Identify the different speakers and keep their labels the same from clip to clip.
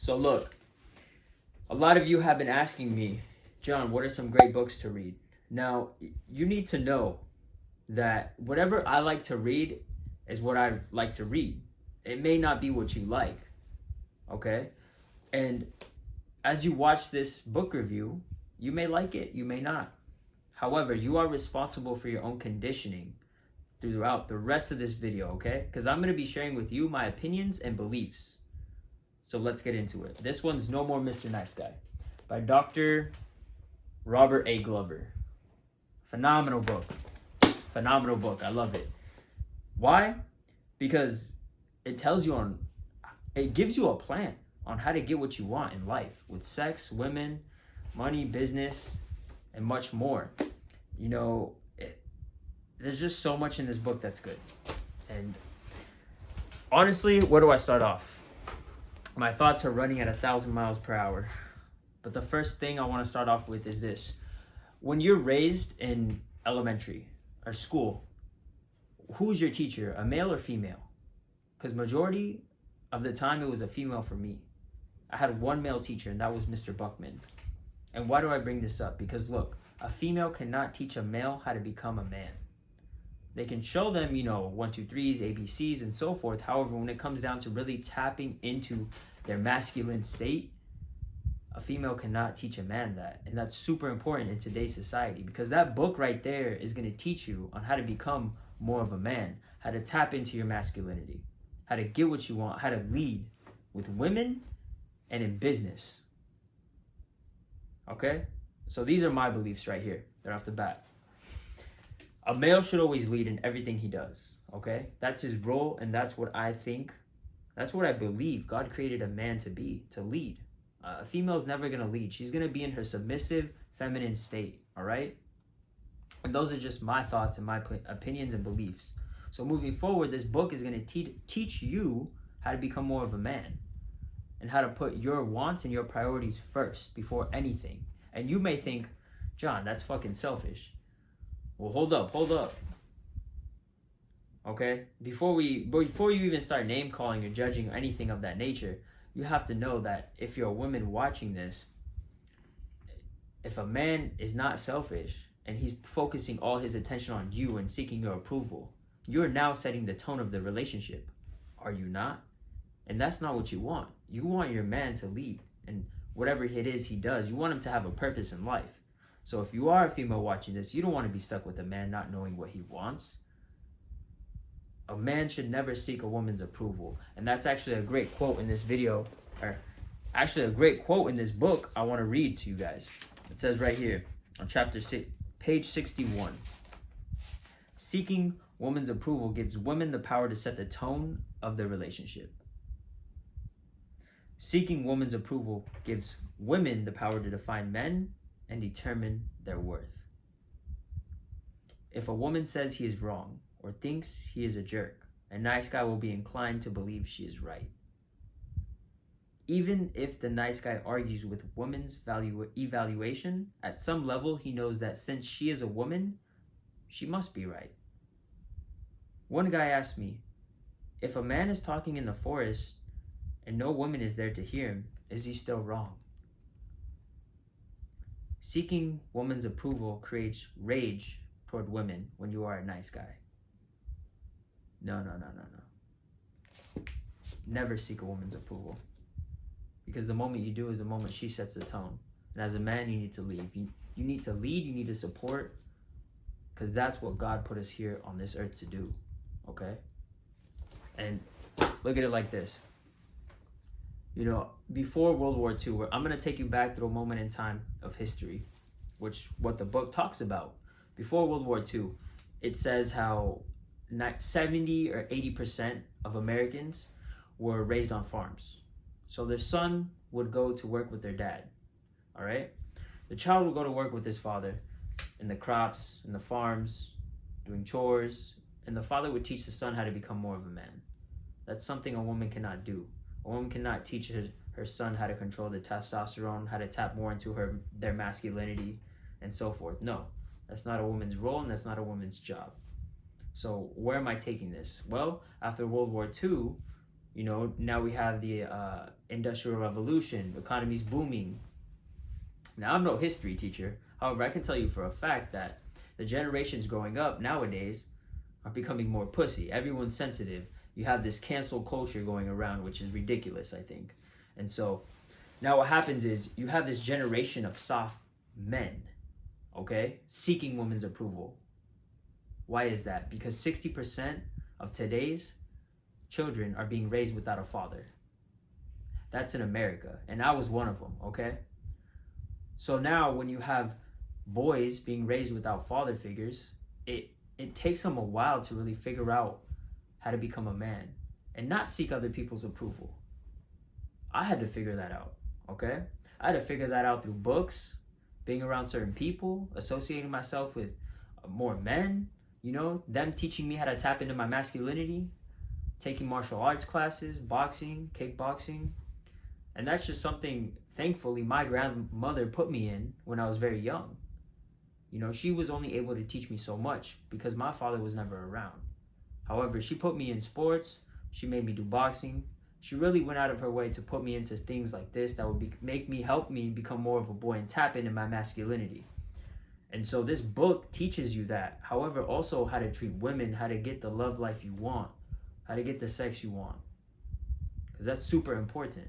Speaker 1: So look, a lot of you have been asking me, John, what are some great books to read? Now, you need to know that whatever I like to read is what I like to read. It may not be what you like, okay? And as you watch this book review, you may like it, you may not. However, you are responsible for your own conditioning throughout the rest of this video, okay? Because I'm going to be sharing with you my opinions and beliefs. So let's get into it. This one's No More Mr. Nice Guy by Dr. Robert A. Glover. Phenomenal book. Phenomenal book. I love it. Why? Because it gives you a plan on how to get what you want in life with sex, women, money, business, and much more. You know, there's just so much in this book that's good. And honestly, where do I start off? My thoughts are running at 1,000 miles per hour. But the first thing I want to start off with is this. When you're raised in elementary or school, who's your teacher, a male or female? Because majority of the time it was a female for me. I had one male teacher, and that was Mr. Buckman. And why do I bring this up? Because look, a female cannot teach a male how to become a man. They can show them, 1, 2, 3s, ABCs, and so forth. However, when it comes down to really tapping into their masculine state, a female cannot teach a man that. And that's super important in today's society, because that book right there is going to teach you on how to become more of a man, how to tap into your masculinity, how to get what you want, how to lead with women and in business. Okay? So these are my beliefs right here. They're off the bat. A male should always lead in everything he does. Okay? That's his role, and that's what I think. That's what I believe God created a man to be, to lead. A female's never going to lead. She's going to be in her submissive, feminine state. All right? And those are just my thoughts and my opinions and beliefs. So moving forward, this book is going to teach you how to become more of a man and how to put your wants and your priorities first before anything. And you may think, John, that's fucking selfish. Well, hold up. Okay? Before you even start name calling or judging or anything of that nature, you have to know that if you're a woman watching this, if a man is not selfish and he's focusing all his attention on you and seeking your approval, you're now setting the tone of the relationship. Are you not? And that's not what you want. You want your man to lead, and whatever it is he does, you want him to have a purpose in life. So if you are a female watching this, you don't want to be stuck with a man not knowing what he wants. A man should never seek a woman's approval. And that's actually a great quote in this video, or actually a great quote in this book I want to read to you guys. It says right here on chapter 6, page 61. Seeking woman's approval gives women the power to set the tone of their relationship. Seeking woman's approval gives women the power to define men and determine their worth. If a woman says he is wrong or thinks he is a jerk, a nice guy will be inclined to believe she is right. Even if the nice guy argues with woman's evaluation, at some level he knows that since she is a woman, she must be right. One guy asked me, if a man is talking in the forest and no woman is there to hear him, is he still wrong? Seeking woman's approval creates rage toward women when you are a nice guy. No. Never seek a woman's approval. Because the moment you do is the moment she sets the tone. And as a man, you need to lead. You need to lead, you need to support, because that's what God put us here on this earth to do. Okay? And look at it like this. Before World War II, I'm going to take you back through a moment in time of history, which what the book talks about. Before World War II, it says how 70 or 80% of Americans were raised on farms. So their son would go to work with their dad, all right? The child would go to work with his father in the crops, in the farms, doing chores, and the father would teach the son how to become more of a man. That's something a woman cannot do. A woman cannot teach her son how to control the testosterone, how to tap more into their masculinity, and so forth. No, that's not a woman's role, and that's not a woman's job. So where am I taking this? Well, after World War II, You know, now we have the Industrial Revolution, the economy's booming. Now, I'm no history teacher. However, I can tell you for a fact that the generations growing up nowadays are becoming more pussy. Everyone's sensitive. You have this cancel culture going around, which is ridiculous, I think. And so now what happens is you have this generation of soft men, okay, seeking women's approval. Why is that? Because 60% of today's children are being raised without a father. That's in America, and I was one of them, okay? So now when you have boys being raised without father figures, it takes them a while to really figure out how to become a man and not seek other people's approval. I had to figure that out, okay? I had to figure that out through books, being around certain people, associating myself with more men, you know, them teaching me how to tap into my masculinity, taking martial arts classes, boxing, kickboxing. And that's just something, thankfully, my grandmother put me in when I was very young. You know, she was only able to teach me so much because my father was never around. However, she put me in sports. She made me do boxing. She really went out of her way to put me into things like this that would help me become more of a boy and tap into my masculinity. And so this book teaches you that. However, also how to treat women, how to get the love life you want, how to get the sex you want. Because that's super important.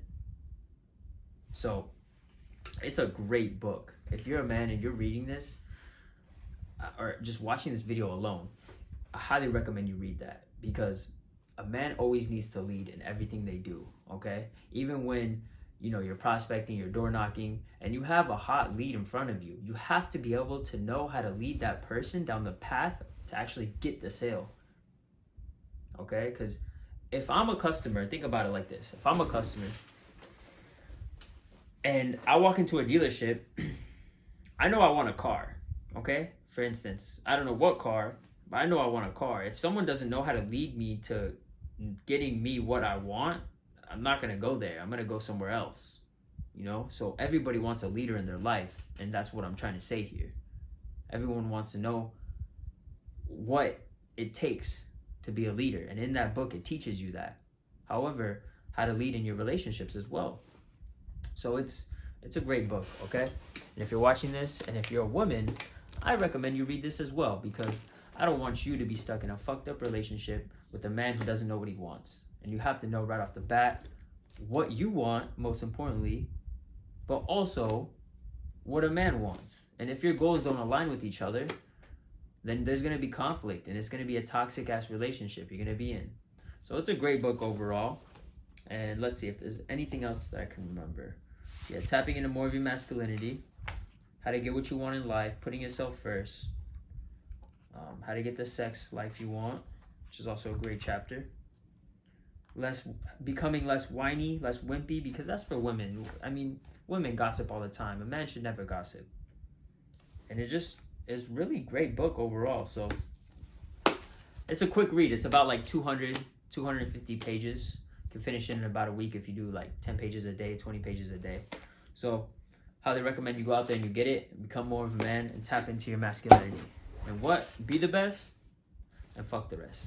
Speaker 1: So it's a great book. If you're a man and you're reading this, or just watching this video alone, I highly recommend you read that, because a man always needs to lead in everything they do, okay? Even when, you know, you're prospecting, you're door knocking, and you have a hot lead in front of you, you have to be able to know how to lead that person down the path to actually get the sale, okay? Because if I'm a customer, think about it like this. If I'm a customer and I walk into a dealership, I know I want a car, okay? For instance, I don't know what car, but I know I want a car. If someone doesn't know how to lead me to getting me what I want, I'm not going to go there. I'm going to go somewhere else, you know? So everybody wants a leader in their life, and that's what I'm trying to say here. Everyone wants to know what it takes to be a leader, and in that book, it teaches you that. However, how to lead in your relationships as well. So it's a great book, okay? And if you're watching this, and if you're a woman, I recommend you read this as well, because I don't want you to be stuck in a fucked up relationship with a man who doesn't know what he wants. And you have to know right off the bat what you want, most importantly, but also what a man wants. And if your goals don't align with each other, then there's going to be conflict, and it's going to be a toxic ass relationship you're going to be in. So it's a great book overall. And let's see if there's anything else that I can remember. Yeah, tapping into more of your masculinity, how to get what you want in life, putting yourself first, how to get the sex life you want, which is also a great chapter. Becoming less whiny, less wimpy, because that's for women. I mean, women gossip all the time. A man should never gossip. And it just is really great book overall. So it's a quick read. It's about like 250 pages. You can finish it in about a week if you do like 10 pages a day, 20 pages a day. So highly recommend you go out there and you get it, become more of a man, and tap into your masculinity. And what? Be the best, and fuck the rest.